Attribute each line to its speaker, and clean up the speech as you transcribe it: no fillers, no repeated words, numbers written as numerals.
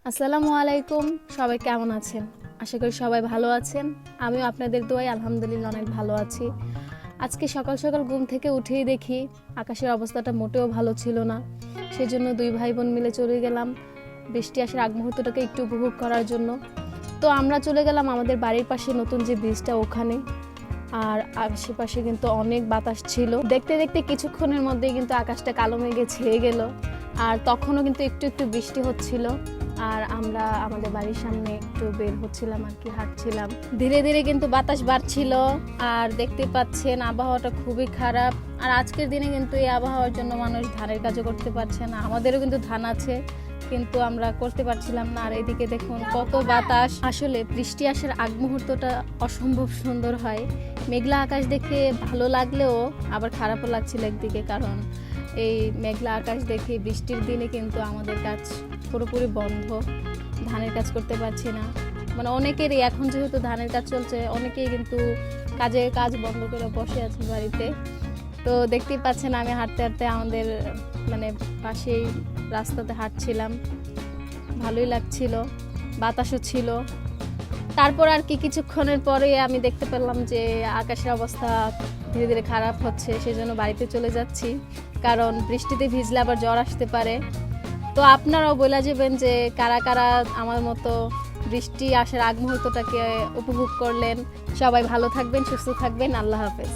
Speaker 1: আসসালামু আলাইকুম। সবাই কেমন আছেন? আশা করি সবাই ভালো আছেন। আমিও আপনাদের দোয়ায় আলহামদুলিল্লাহ অনেক ভালো আছি। আজকে সকাল সকাল ঘুম থেকে উঠেই দেখি আকাশের অবস্থাটা মোটেও ভালো ছিল না। সেজন্য দুই ভাই বোন মিলে চলে গেলাম বৃষ্টি আসার আগ মুহূর্তটাকে একটু উপভোগ করার জন্য। তো আমরা চলে গেলাম আমাদের বাড়ির পাশে নতুন যে ব্রিজটা ওখানে। আর আশেপাশে কিন্তু অনেক বাতাস ছিল। দেখতে দেখতে কিছুক্ষণের মধ্যেই কিন্তু আকাশটা কালো মেঘে ছেয়ে গেল। আর তখনও কিন্তু একটু একটু বৃষ্টি হচ্ছিল। আর আমরা আমাদের বাড়ির সামনে একটু বের হচ্ছিলাম আর কি, হাঁটছিলাম। ধীরে ধীরে কিন্তু বাতাস বাড়ছিল। আর দেখতে পাচ্ছেন আবহাওয়াটা খুবই খারাপ। আর আজকের দিনে কিন্তু এই আবহাওয়ার জন্য মানুষ ধানের কাজও করতে পারছে না। আমাদেরও কিন্তু ধান আছে, কিন্তু আমরা করতে পারছিলাম না। আর এদিকে দেখুন কত বাতাস। আসলে বৃষ্টি আসার আগ মুহূর্তটা অসম্ভব সুন্দর হয়। মেঘলা আকাশ দেখে ভালো লাগলেও আবার খারাপও লাগছিল একদিকে, কারণ এই মেঘলা আকাশ দেখে বৃষ্টির দিনে কিন্তু আমাদের কাজ পুরোপুরি বন্ধ, ধানের কাজ করতে পারছি না। মানে অনেকেরই এখন যেহেতু ধানের কাজ চলছে, অনেকেই কিন্তু কাজ বন্ধ করে বসে আছে বাড়িতে। তো দেখতেই পাচ্ছেন আমি হাঁটতে হাঁটতে আমাদের মানে পাশেই রাস্তাতে হাঁটছিলাম, ভালোই লাগছিল, বাতাসও ছিল। তারপর আর কি কিছুক্ষণের পরে আমি দেখতে পেলাম যে আকাশের অবস্থা ধীরে ধীরে খারাপ হচ্ছে, সেজন্য বাড়িতে চলে যাচ্ছি, কারণ বৃষ্টিতে ভিজলে আবার জ্বর আসতে পারে। তো আপনারাও বলে যাবেন যে কারা কারা আমার মতো বৃষ্টি আসার আগ মুহূর্তটাকে উপভোগ করলেন। সবাই ভালো থাকবেন, সুস্থ থাকবেন। আল্লাহ হাফেজ।